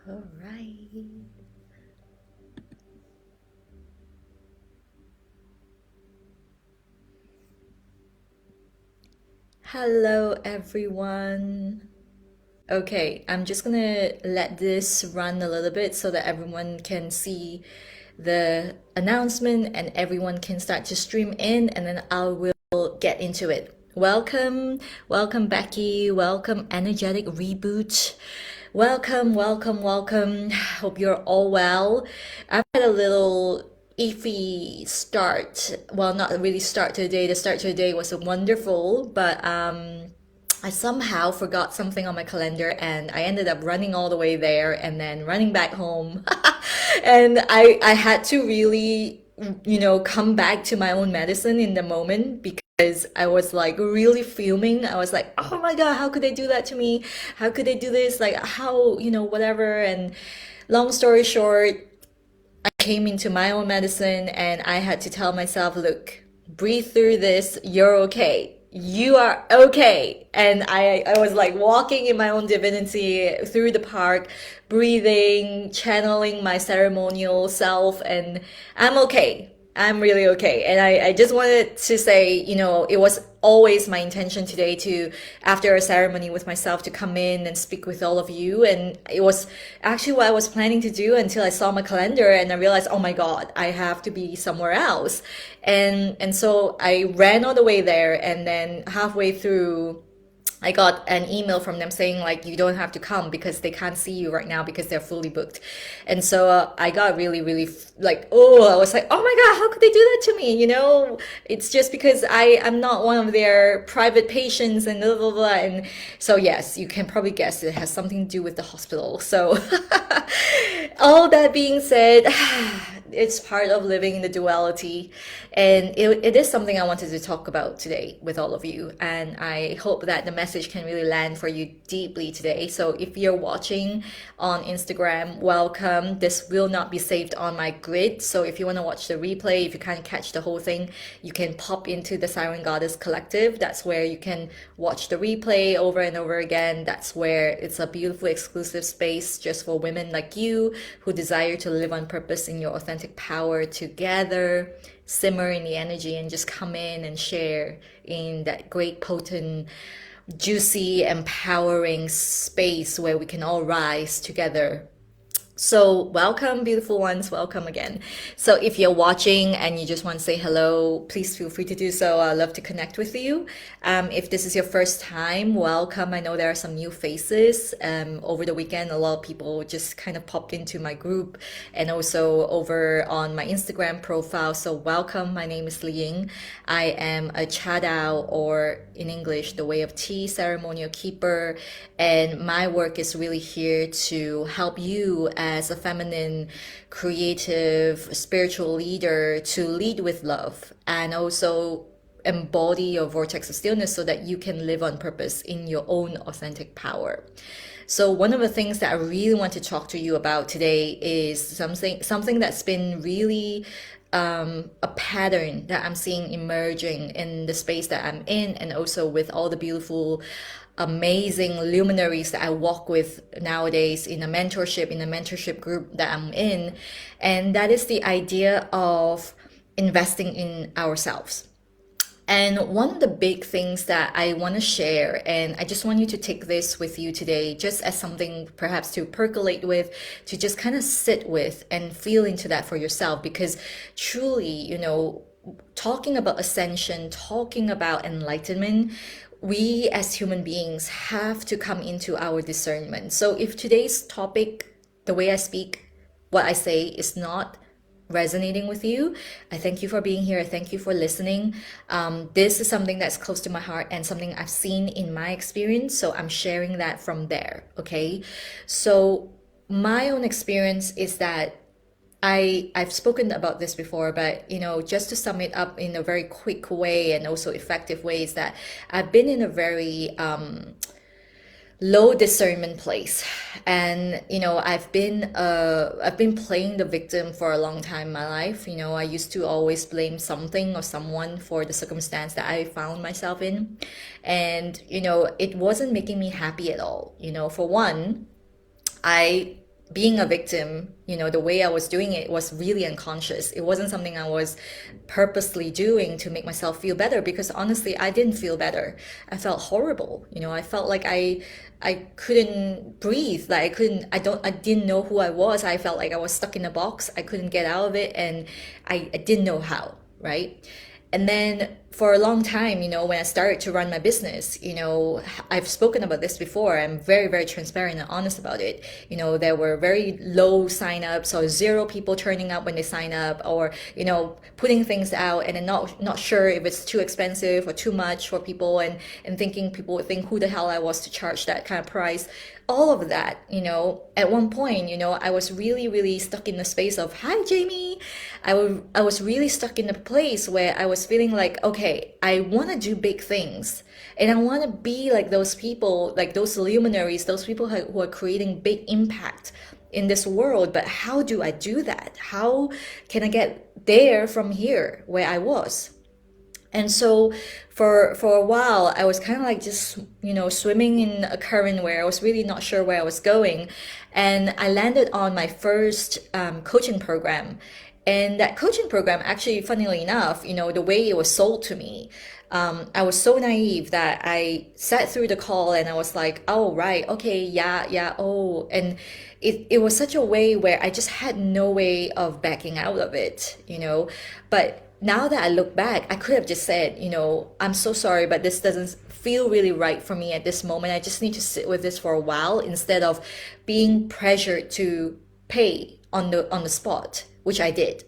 All right. Hello, everyone. Okay, I'm just gonna let this run a little bit so that everyone can see the announcement and everyone can start to stream in, and then I will get into it. Welcome, Becky. Welcome, Energetic Reboot. Welcome. Hope you're all well. I've had a little iffy start. Well, not really start to the day. The start to the day was wonderful, but I somehow forgot something on my calendar and I ended up running all the way there and then running back home. And I had to really, come back to my own medicine in the moment because I was like really fuming. I was like, oh my God, how could they do that to me? How could they do this? Like, how, whatever. And long story short, I came into my own medicine and I had to tell myself, look, breathe through this. You're okay. You are okay. And I was like walking in my own divinity through the park, breathing, channeling my ceremonial self, and I'm okay. I'm really okay. And I just wanted to say, it was always my intention today to, after a ceremony with myself, to come in and speak with all of you. And it was actually what I was planning to do until I saw my calendar and I realized, oh my God, I have to be somewhere else. And so I ran all the way there, and then halfway through I got an email from them saying like you don't have to come because they can't see you right now because they're fully booked. And so I got really like, oh, I was like, oh my God, how could they do that to me? It's just because I'm not one of their private patients and blah blah blah. And so yes, you can probably guess it has something to do with the hospital. So all that being said, it's part of living in the duality. And it is something I wanted to talk about today with all of you. And I hope that the message can really land for you deeply today. So if you're watching on Instagram, welcome. This will not be saved on my grid. So if you want to watch the replay, if you can't catch the whole thing, you can pop into the Siren Goddess Collective. That's where you can watch the replay over and over again. That's where it's a beautiful exclusive space just for women like you who desire to live on purpose in your authentic power together, simmer in the energy and just come in and share in that great potent juicy empowering space where we can all rise together. So, welcome, beautiful ones. Welcome again. So, if you're watching and you just want to say hello, please feel free to do so. I love to connect with you. If this is your first time, welcome. I know there are some new faces. Over the weekend, a lot of people just kind of popped into my group and also over on my Instagram profile. So, welcome. My name is Li Ying. I am a Chadao, or in English, the Way of Tea ceremonial keeper. And my work is really here to help you as a feminine, creative, spiritual leader to lead with love and also embody your vortex of stillness so that you can live on purpose in your own authentic power. So one of the things that I really want to talk to you about today is something that's been really a pattern that I'm seeing emerging in the space that I'm in, and also with all the beautiful amazing luminaries that I walk with nowadays in a mentorship group that I'm in. And that is the idea of investing in ourselves. And one of the big things that I want to share, and I just want you to take this with you today, just as something perhaps to percolate with, to just kind of sit with and feel into that for yourself. Because truly, talking about ascension, talking about enlightenment, we as human beings have to come into our discernment. So if today's topic, the way I speak, what I say is not resonating with you, I thank you for being here. I thank you for listening. This is something that's close to my heart and something I've seen in my experience. So I'm sharing that from there. Okay. So my own experience is that I've spoken about this before, but just to sum it up in a very quick way and also effective way, is that I've been in a very low discernment place. And I've been playing the victim for a long time in my life. I used to always blame something or someone for the circumstance that I found myself in. And it wasn't making me happy at all. For one, I being a victim, the way I was doing it was really unconscious. It wasn't something I was purposely doing to make myself feel better, because honestly, I didn't feel better. I felt horrible. I felt like I couldn't breathe. Like I didn't know who I was. I felt like I was stuck in a box. I couldn't get out of it, and I didn't know how, right? And then for a long time, when I started to run my business, I've spoken about this before. I'm very, very transparent and honest about it. There were very low signups, or zero people turning up when they sign up, or, putting things out and then not sure if it's too expensive or too much for people, and thinking people would think who the hell I was to charge that kind of price. All of that, at one point, I was really, really stuck in the space of, hi, Jamie. I was really stuck in a place where I was feeling like, okay, I want to do big things. And I want to be like those people, like those luminaries, those people who are creating big impact in this world. But how do I do that? How can I get there from here where I was? And so for a while, I was kind of like just, swimming in a current where I was really not sure where I was going. And I landed on my first coaching program. And that coaching program, actually, funnily enough, the way it was sold to me, I was so naive that I sat through the call and I was like, oh, right, okay, yeah, yeah, oh. And it was such a way where I just had no way of backing out of it, But now that I look back, I could have just said, I'm so sorry, but this doesn't feel really right for me at this moment. I just need to sit with this for a while, instead of being pressured to pay on the spot, which I did.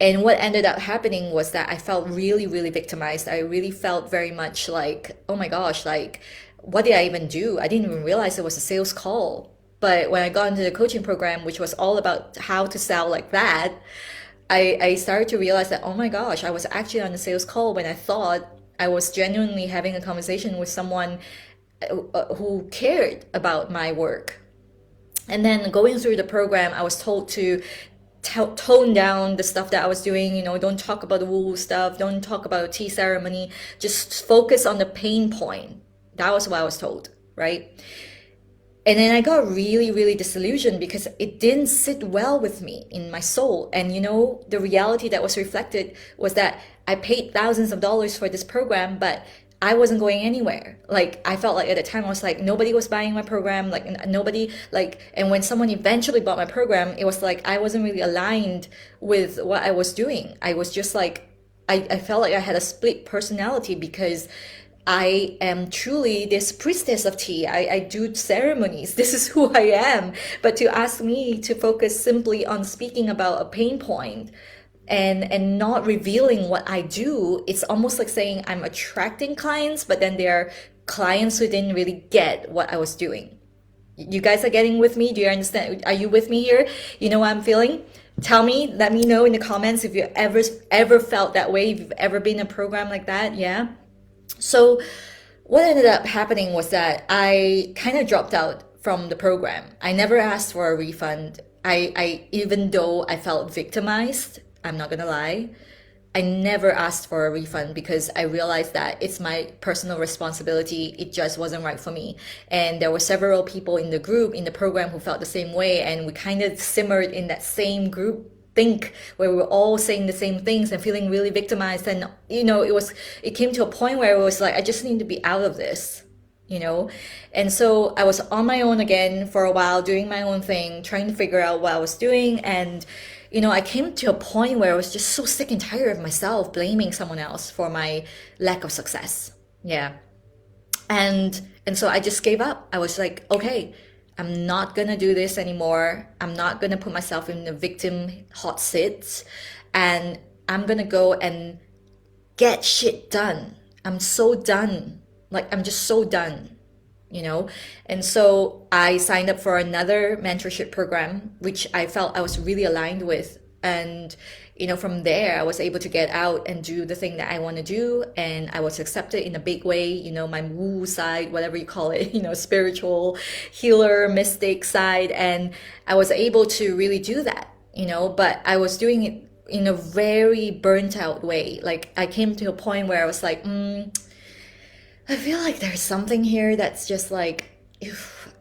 And what ended up happening was that I felt really, really victimized. I really felt very much like, oh my gosh, like, what did I even do? I didn't even realize it was a sales call. But when I got into the coaching program, which was all about how to sell like that, I started to realize that, oh my gosh, I was actually on a sales call when I thought I was genuinely having a conversation with someone who cared about my work. And then going through the program, I was told to tone down the stuff that I was doing. Don't talk about the woo stuff, don't talk about tea ceremony, just focus on the pain point. That was what I was told, right? And then I got really, really disillusioned because it didn't sit well with me in my soul. And the reality that was reflected was that I paid thousands of dollars for this program, but I wasn't going anywhere. Like, I felt like at the time I was like, nobody was buying my program, like nobody, like, and when someone eventually bought my program, it was like I wasn't really aligned with what I was doing. I was just like, I felt like I had a split personality, because I am truly this priestess of tea. I do ceremonies. This is who I am. But to ask me to focus simply on speaking about a pain point and not revealing what I do, it's almost like saying I'm attracting clients, but then they're clients who didn't really get what I was doing. You guys are getting with me? Do you understand? Are you with me here? You know what I'm feeling? Tell me, let me know in the comments if you ever felt that way, if you've ever been in a program like that. Yeah. So what ended up happening was that I kind of dropped out from the program. I never asked for a refund. I even though I felt victimized, I'm not gonna lie, I never asked for a refund, because I realized that it's my personal responsibility. It just wasn't right for me. And there were several people in the group, in the program, who felt the same way. And we kind of simmered in that same group think, where we were all saying the same things and feeling really victimized. And it came to a point where it was like, I just need to be out of this. And so I was on my own again for a while, doing my own thing, trying to figure out what I was doing. And I came to a point where I was just so sick and tired of myself blaming someone else for my lack of success. Yeah. And so I just gave up. I was like, okay, I'm not gonna do this anymore. I'm not gonna put myself in the victim hot seat, and I'm gonna go and get shit done. I'm so done. Like, I'm just so done. And so I signed up for another mentorship program, which I felt I was really aligned with. And from there I was able to get out and do the thing that I want to do, and I was accepted in a big way. My woo side, whatever you call it, spiritual healer, mystic side. And I was able to really do that, but I was doing it in a very burnt out way. Like, I came to a point where I was like, I feel like there's something here that's just like,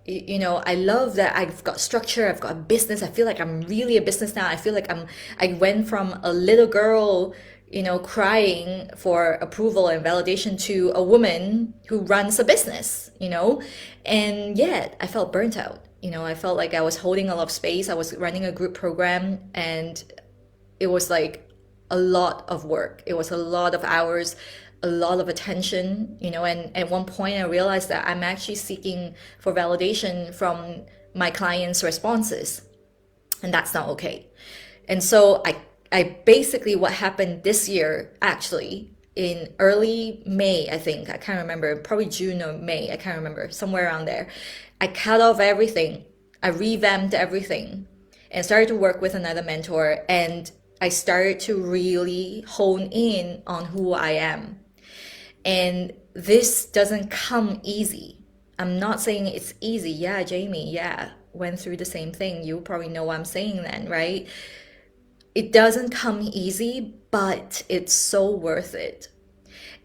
I love that I've got structure, I've got a business. I feel like I'm really a business now. I feel like I went from a little girl, crying for approval and validation to a woman who runs a business, and yet I felt burnt out. I felt like I was holding a lot of space. I was running a group program, and it was like a lot of work. It was a lot of hours, a lot of attention, and at one point I realized that I'm actually seeking for validation from my clients' responses, and that's not okay. And so I basically, what happened this year, actually, in early May, I think, I can't remember, probably June or May, I can't remember, somewhere around there, I cut off everything. I revamped everything and started to work with another mentor, and I started to really hone in on who I am. And this doesn't come easy. I'm not saying it's easy. Yeah, Jamie, yeah, went through the same thing. You probably know what I'm saying then, right? It doesn't come easy, but it's so worth it.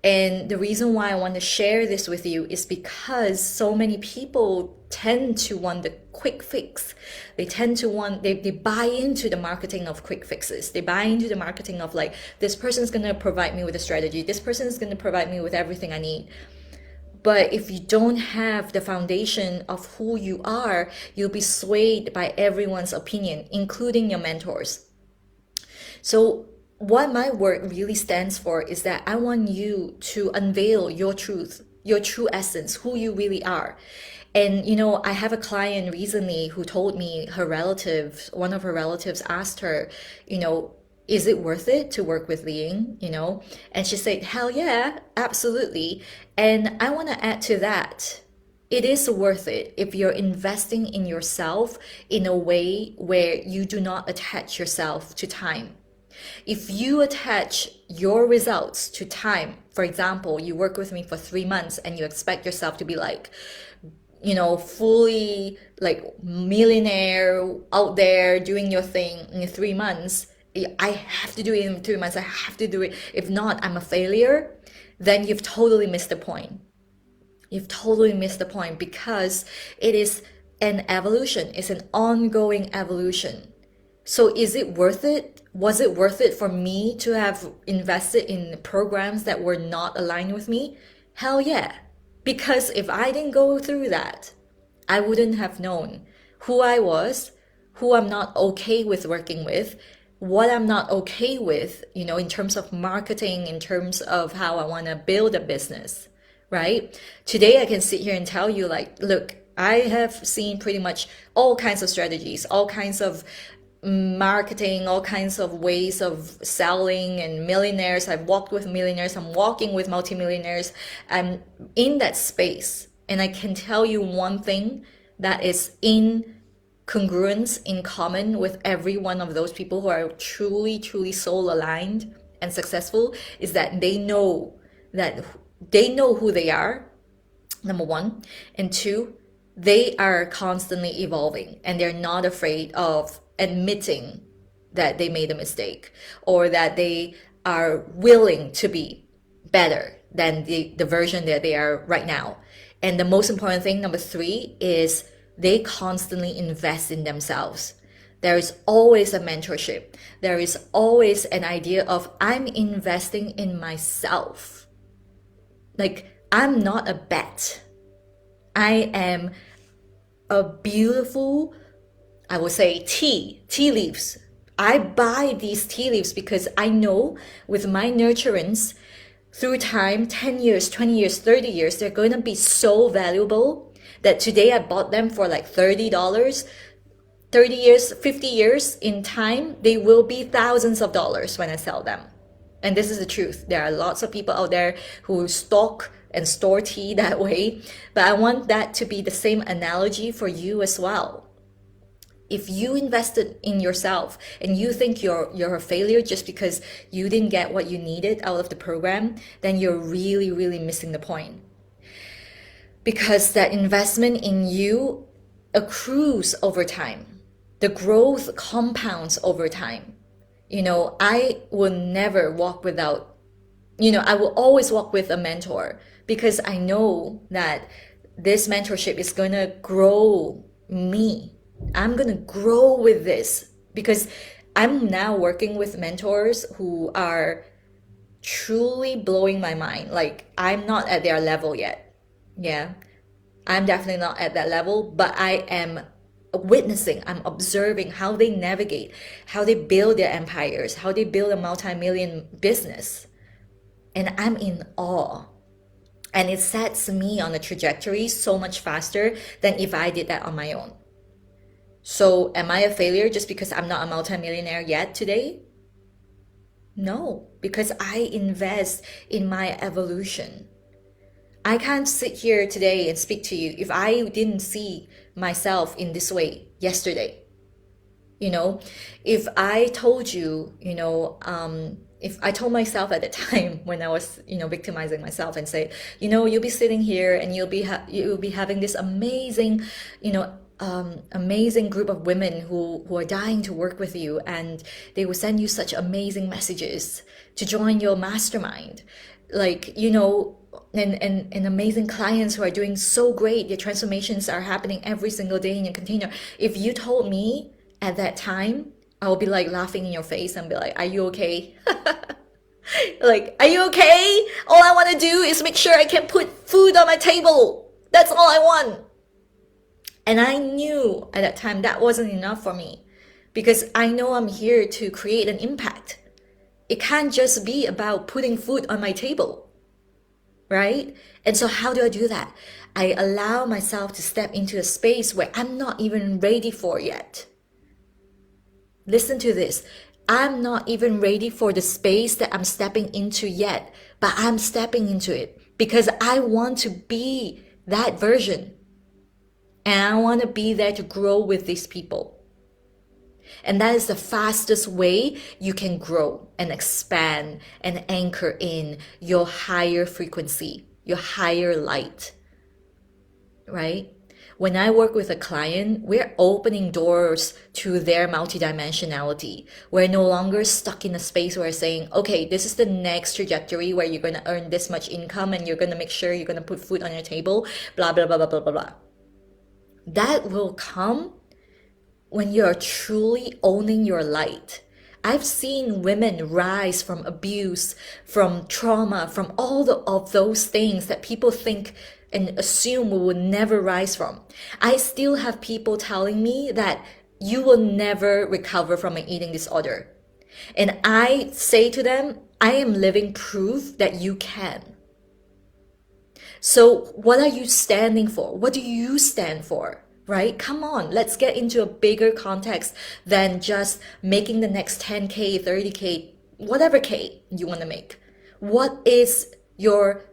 And the reason why I want to share this with you is because so many people tend to want the quick fix. They tend to want, they buy into the marketing of quick fixes. They buy into the marketing of like, this person's going to provide me with a strategy. This person is going to provide me with everything I need. But if you don't have the foundation of who you are, you'll be swayed by everyone's opinion, including your mentors. So what my work really stands for is that I want you to unveil your truth, your true essence, who you really are. And, I have a client recently who told me one of her relatives asked her, is it worth it to work with Ling? And she said, hell yeah, absolutely. And I want to add to that. It is worth it if you're investing in yourself in a way where you do not attach yourself to time. If you attach your results to time, for example, you work with me for 3 months and you expect yourself to be like, fully like millionaire out there doing your thing in 3 months, I have to do it in 3 months, I have to do it. If not, I'm a failure. Then you've totally missed the point. You've totally missed the point because it is an evolution. It's an ongoing evolution. So is it worth it? Was it worth it for me to have invested in programs that were not aligned with me? Hell yeah. Because if I didn't go through that, I wouldn't have known who I was, who I'm not okay with working with, what I'm not okay with, in terms of marketing, in terms of how I want to build a business, right? Today I can sit here and tell you like, look, I have seen pretty much all kinds of strategies, all kinds of marketing, all kinds of ways of selling, and millionaires. I've walked with millionaires. I'm walking with multimillionaires. I'm in that space. And I can tell you one thing that is in congruence, in common with every one of those people who are truly, truly soul aligned and successful, is that they know who they are, number one. And two, they are constantly evolving, and they're not afraid of admitting that they made a mistake, or that they are willing to be better than the version that they are right now. And the most important thing, number three, is they constantly invest in themselves. There is always a mentorship. There is always an idea of, I'm investing in myself. Like, I'm not a bet. I am a beautiful, I would say, tea leaves. I buy these tea leaves because I know with my nurturance through time, 10 years, 20 years, 30 years, they're going to be so valuable that today I bought them for like $30. 30 years, 50 years in time, they will be thousands of dollars when I sell them. And this is the truth. There are lots of people out there who stock and store tea that way. But I want that to be the same analogy for you as well. If you invested in yourself and you think you're a failure just because you didn't get what you needed out of the program, then you're really, really missing the point. Because that investment in you accrues over time. The growth compounds over time. I will never walk without, I will always walk with a mentor, because I know that this mentorship is going to grow me. I'm going to grow with this because I'm now working with mentors who are truly blowing my mind. Like, I'm not at their level yet. Yeah, I'm definitely not at that level, but I am witnessing, I'm observing how they navigate, how they build their empires, how they build a multi-million business. And I'm in awe. And it sets me on a trajectory so much faster than if I did that on my own. So, am I a failure just because I'm not a multimillionaire yet today? No, because I invest in my evolution. I can't sit here today and speak to you if I didn't see myself in this way yesterday. You know, if I told you, if I told myself at the time when I was, victimizing myself and say, you'll be sitting here and you'll be having this amazing, amazing group of women who are dying to work with you, and they will send you such amazing messages to join your mastermind, like, and amazing clients who are doing so great. Your transformations are happening every single day in your container. If you told me at that time, I will be like laughing in your face and be like, are you okay? Like, are you okay? All I want to do is make sure I can put food on my table. That's all I want. And I knew at that time that wasn't enough for me, because I know I'm here to create an impact. It can't just be about putting food on my table, right? And so how do I do that? I allow myself to step into a space where I'm not even ready for yet. Listen to this. I'm not even ready for the space that I'm stepping into yet, but I'm stepping into it because I want to be that version. And I want to be there to grow with these people. And that is the fastest way you can grow and expand and anchor in your higher frequency, your higher light, right? When I work with a client, we're opening doors to their multidimensionality. We're no longer stuck in a space where we're saying, okay, this is the next trajectory where you're going to earn this much income and you're going to make sure you're going to put food on your table, blah, blah, blah, blah, blah, blah, blah. That will come when you're truly owning your light. I've seen women rise from abuse, from trauma, from all of those things that people think and assume we will never rise from. I still have people telling me that you will never recover from an eating disorder. And I say to them, I am living proof that you can. So what are you standing for? What do you stand for? Right? Come on, let's get into a bigger context than just making the next 10K, 30K, whatever K you want to make. What is your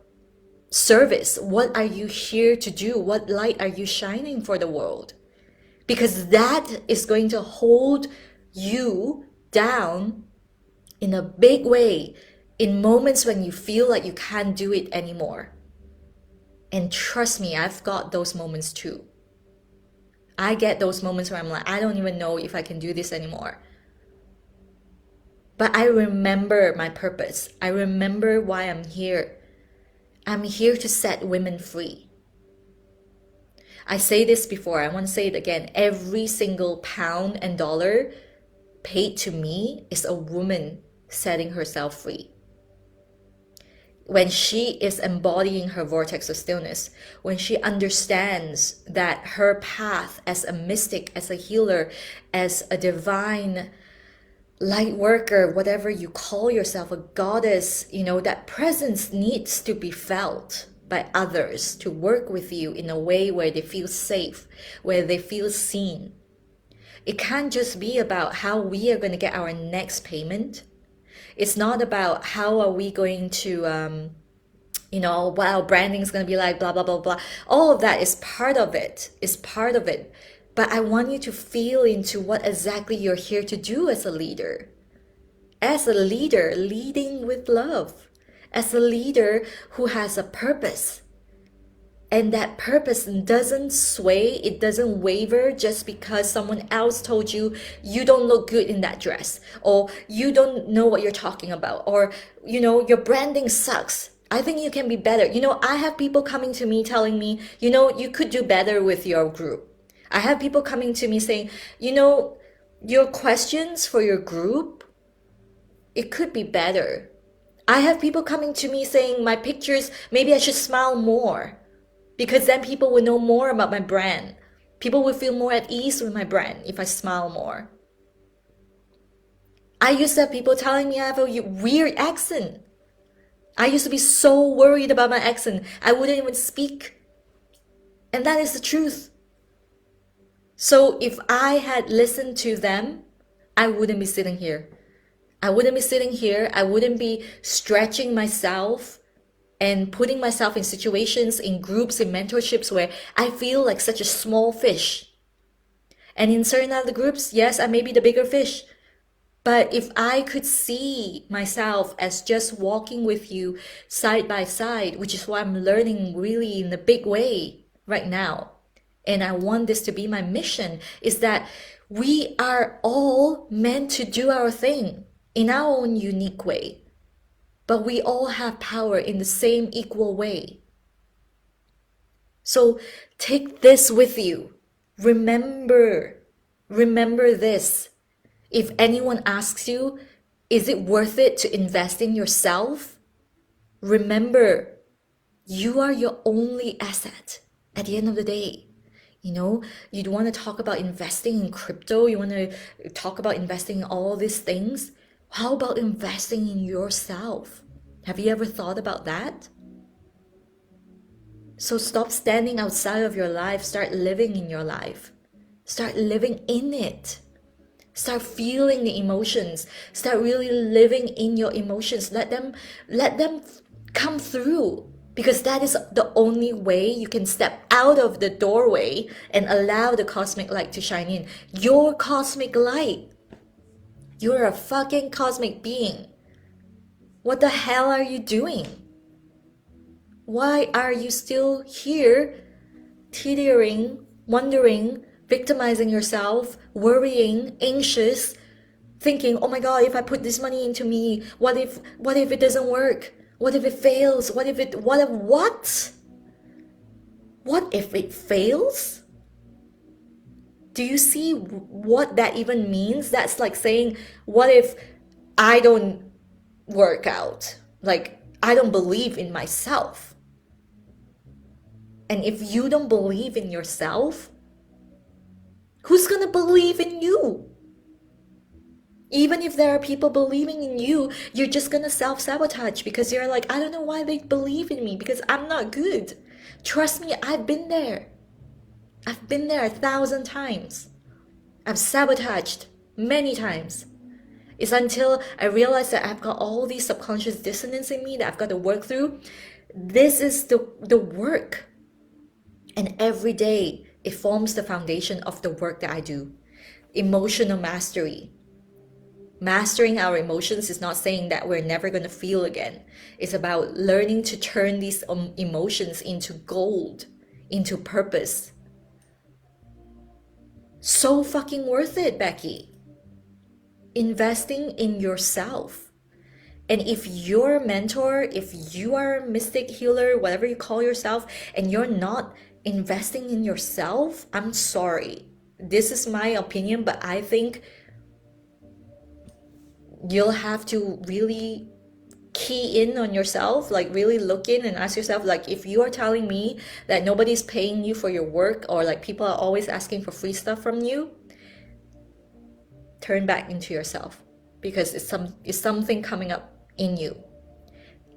service? What are you here to do? What light are you shining for the world? Because that is going to hold you down in a big way in moments when you feel like you can't do it anymore. And trust me, I've got those moments too. I get those moments where I'm like, I don't even know if I can do this anymore. But I remember my purpose. I remember why I'm here. I'm here to set women free. I say this before, I want to say it again. Every single pound and dollar paid to me is a woman setting herself free. When she is embodying her vortex of stillness, when she understands that her path as a mystic, as a healer, as a divine light worker, whatever you call yourself, a goddess, that presence needs to be felt by others to work with you in a way where they feel safe, where they feel seen. It can't just be about how we are going to get our next payment. It's not about how are we going to, what our branding is going to be like, blah, blah, blah, blah. All of that is part of it, But I want you to feel into what exactly you're here to do as a leader. As a leader, leading with love. As a leader who has a purpose. And that purpose doesn't sway, it doesn't waver just because someone else told you you don't look good in that dress, or you don't know what you're talking about, or your branding sucks. I think you can be better. I have people coming to me telling me, you could do better with your group. I have people coming to me saying, your questions for your group, it could be better. I have people coming to me saying my pictures, maybe I should smile more because then people will know more about my brand. People will feel more at ease with my brand if I smile more. I used to have people telling me I have a weird accent. I used to be so worried about my accent, I wouldn't even speak. And that is the truth. So if I had listened to them, I wouldn't be sitting here. I wouldn't be sitting here. I wouldn't be stretching myself and putting myself in situations, in groups, in mentorships where I feel like such a small fish. And in certain other groups, yes, I may be the bigger fish. But if I could see myself as just walking with you side by side, which is what I'm learning really in a big way right now, and I want this to be my mission, is that we are all meant to do our thing in our own unique way, but we all have power in the same equal way. So take this with you. Remember this. If anyone asks you, is it worth it to invest in yourself? Remember, you are your only asset at the end of the day. You'd want to talk about investing in crypto. You want to talk about investing in all these things. How about investing in yourself? Have you ever thought about that? So stop standing outside of your life. Start living in your life. Start living in it. Start feeling the emotions. Start really living in your emotions. Let them come through, because that is the only way you can step out of the doorway and allow the cosmic light to shine in. Your cosmic light. You're a fucking cosmic being. What the hell are you doing? Why are you still here teetering, wondering, victimizing yourself, worrying, anxious, thinking, oh my God, if I put this money into me, what if it doesn't work? What if it fails? What if it fails? Do you see what that even means? That's like saying, what if I don't work out? Like, I don't believe in myself. And if you don't believe in yourself, who's gonna believe in you? Even if there are people believing in you, you're just gonna self-sabotage because you're like, I don't know why they believe in me because I'm not good. Trust me, I've been there. I've been there 1,000 times. I've sabotaged many times. It's until I realize that I've got all these subconscious dissonance in me that I've got to work through. This is the work. And every day, it forms the foundation of the work that I do. Emotional mastery. Mastering our emotions is not saying that we're never going to feel again. It's about learning to turn these emotions into gold, into purpose. So fucking worth it, Becky. Investing in yourself. And if you're a mentor, if you are a mystic healer, whatever you call yourself, and you're not investing in yourself, I'm sorry. This is my opinion, but I think you'll have to really key in on yourself, like really look in and ask yourself, like, if you are telling me that nobody's paying you for your work, or like people are always asking for free stuff from you, turn back into yourself, because it's something coming up in you.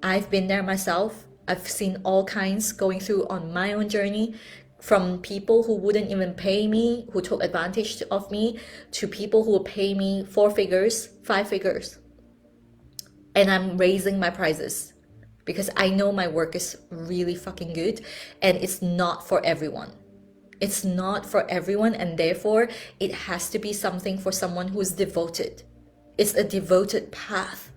I've been there myself. I've seen all kinds going through on my own journey, from people who wouldn't even pay me, who took advantage of me, to people who will pay me 4 figures, 5 figures. And I'm raising my prices because I know my work is really fucking good, and it's not for everyone. It's not for everyone, and therefore it has to be something for someone who's devoted. It's a devoted path.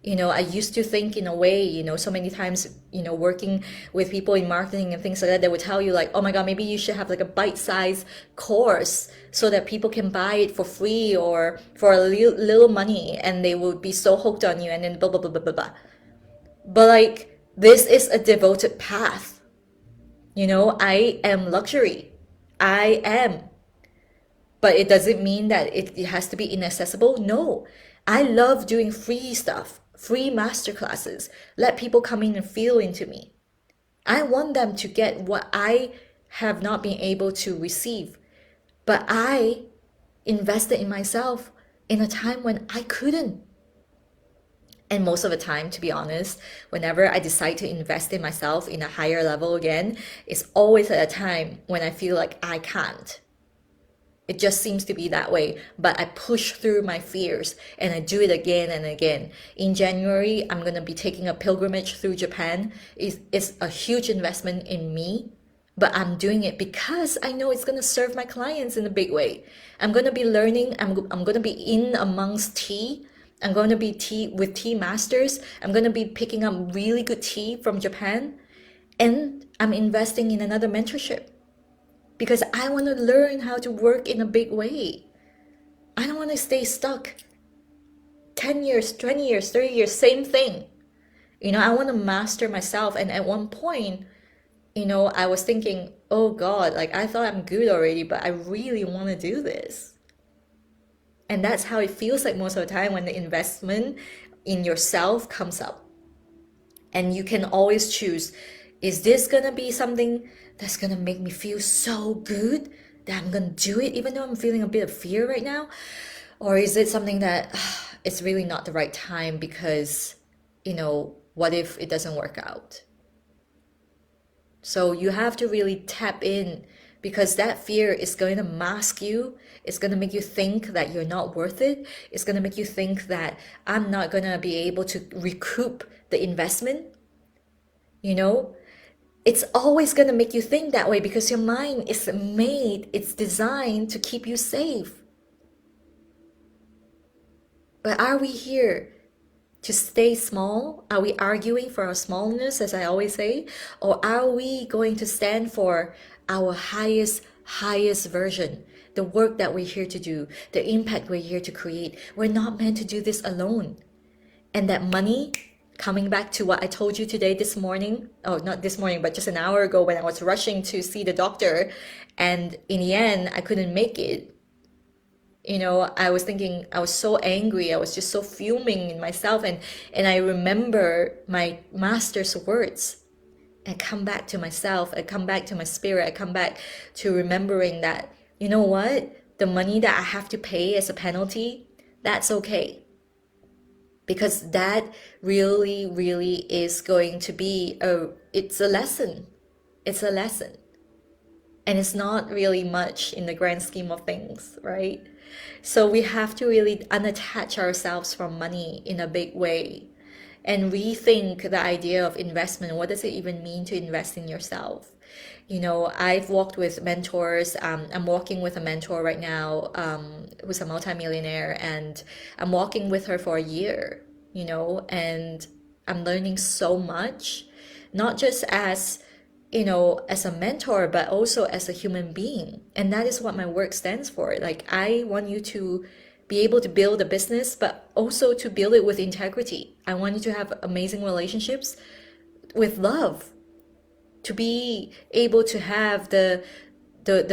I used to think in a way, so many times, working with people in marketing and things like that, they would tell you like, oh my God, maybe you should have like a bite-sized course so that people can buy it for free or for a little money, and they would be so hooked on you, and then blah, blah, blah, blah, blah, blah. But like, This is a devoted path. I am luxury. I am. But it doesn't mean that it has to be inaccessible. No. I love doing free stuff, free masterclasses. Let people come in and feel into me. I want them to get what I have not been able to receive. But I invested in myself in a time when I couldn't. And most of the time, to be honest, whenever I decide to invest in myself in a higher level again, it's always at a time when I feel like I can't. It just seems to be that way, but I push through my fears and I do it again and again. In January, I'm going to be taking a pilgrimage through Japan. It's a huge investment in me, but I'm doing it because I know it's going to serve my clients in a big way. I'm going to be learning, I'm going to be in amongst tea. I'm going to be with tea masters. I'm going to be picking up really good tea from Japan, and I'm investing in another mentorship because I want to learn how to work in a big way. I don't want to stay stuck 10 years, 20 years, 30 years, same thing. I want to master myself. And at one point, I was thinking, oh God, like I thought I'm good already, but I really want to do this. And that's how it feels like most of the time when the investment in yourself comes up. And you can always choose, is this gonna be something that's gonna make me feel so good that I'm gonna do it even though I'm feeling a bit of fear right now? Or is it something that it's really not the right time because, what if it doesn't work out? So you have to really tap in because that fear is going to mask you. It's going to make you think that you're not worth it. It's going to make you think that I'm not going to be able to recoup the investment. It's always going to make you think that way because your mind is it's designed to keep you safe. But are we here to stay small? Are we arguing for our smallness, as I always say? Or are we going to stand for our highest version? The work that we're here to do, the impact we're here to create. We're not meant to do this alone. And that money, coming back to what I told you today, this morning, oh, not this morning, but just an hour ago when I was rushing to see the doctor, and in the end, I couldn't make it. I was thinking, I was so angry. I was just so fuming in myself. And I remember my master's words. I come back to myself. I come back to my spirit. I come back to remembering that, you know what? The money that I have to pay as a penalty, that's okay. Because that really, really is going to be it's a lesson. It's a lesson. And it's not really much in the grand scheme of things, right? So we have to really unattach ourselves from money in a big way and rethink the idea of investment. What does it even mean to invest in yourself? I've walked with mentors. I'm walking with a mentor right now who's a multimillionaire, and I'm walking with her for a year, and I'm learning so much, not just as as a mentor, but also as a human being. And that is what my work stands for. Like, I want you to be able to build a business, but also to build it with integrity. I want you to have amazing relationships with love, to be able to have the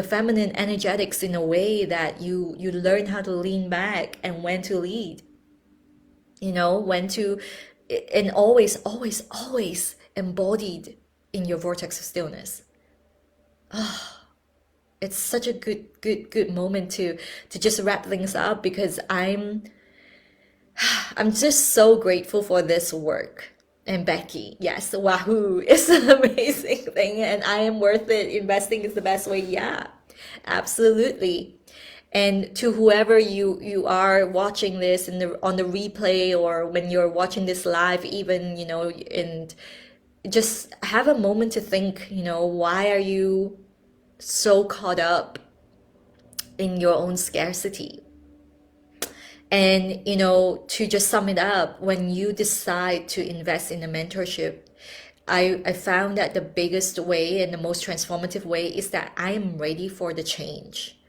feminine energetics in a way that you learn how to lean back and when to lead, when to, and always, always, always embodied in your vortex of stillness. It's such a good moment to just wrap things up because I'm just so grateful for this work. And Becky, yes, Wahoo is an amazing thing, and I am worth it. Investing is the best way. Yeah, absolutely. And to whoever you are watching this on the replay, or when you're watching this live, even, and just have a moment to think, why are you so caught up in your own scarcity? And, to just sum it up, when you decide to invest in a mentorship, I found that the biggest way and the most transformative way is that I am ready for the change.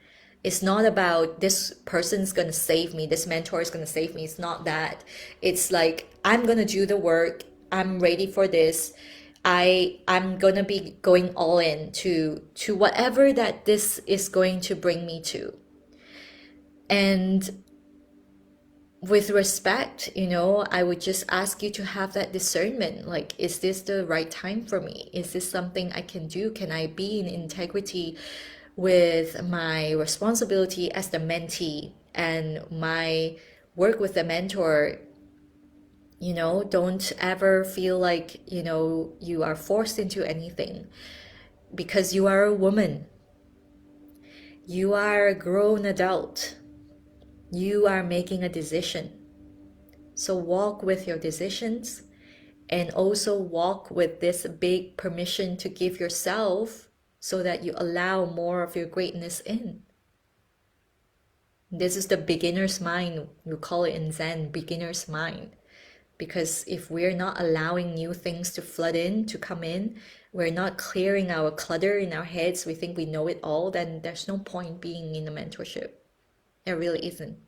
It's not about this person's gonna save me, this mentor is gonna save me. It's not that. It's like, I'm gonna do the work. I'm ready for this. I'm gonna be going all in to whatever that this is going to bring me to. And with respect, I would just ask you to have that discernment. Like, is this the right time for me? Is this something I can do? Can I be in integrity with my responsibility as the mentee and my work with the mentor? Don't ever feel like, you are forced into anything, because you are a woman. You are a grown adult. You are making a decision. So walk with your decisions, and also walk with this big permission to give yourself, so that you allow more of your greatness in. This is the beginner's mind. We call it in Zen, beginner's mind. Because if we're not allowing new things to flood in, to come in, we're not clearing our clutter in our heads, we think we know it all, then there's no point being in a mentorship. There really isn't.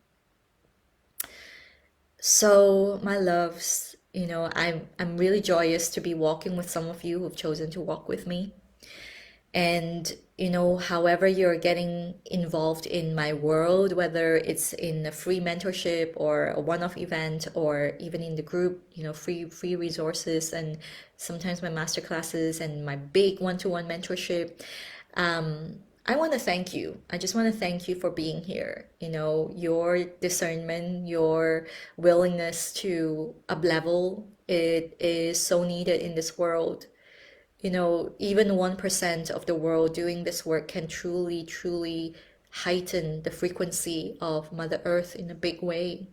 So, my loves, I'm really joyous to be walking with some of you who've chosen to walk with me. And, however you're getting involved in my world, whether it's in a free mentorship or a one-off event, or even in the group, free resources, and sometimes my master classes and my big one-to-one mentorship. I want to thank you. I just want to thank you for being here. Your discernment, your willingness to up-level, it is so needed in this world. Even 1% of the world doing this work can truly, truly heighten the frequency of Mother Earth in a big way.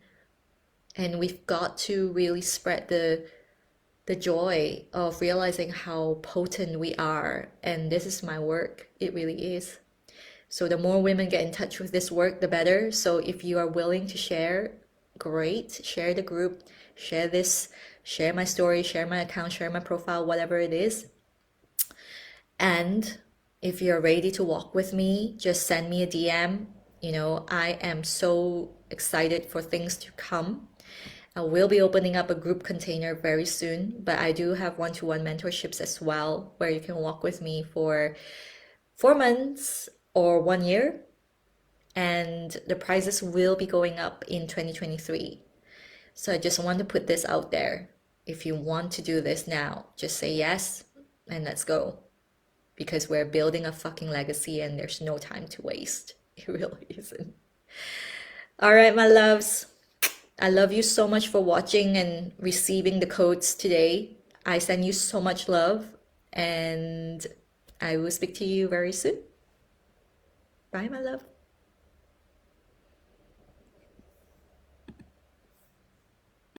And we've got to really spread the joy of realizing how potent we are. And this is my work. It really is. So the more women get in touch with this work, the better. So if you are willing to share, great. Share the group, share this, share my story, share my account, share my profile, whatever it is. And if you're ready to walk with me, just send me a DM. I am so excited for things to come. I will be opening up a group container very soon, but I do have one-to-one mentorships as well, where you can walk with me for 4 months or 1 year. And the prices will be going up in 2023. So I just want to put this out there. If you want to do this now, just say yes and let's go. Because we're building a fucking legacy and there's no time to waste. It really isn't. All right, my loves. I love you so much for watching and receiving the codes today. I send you so much love, and I will speak to you very soon. Bye, my love.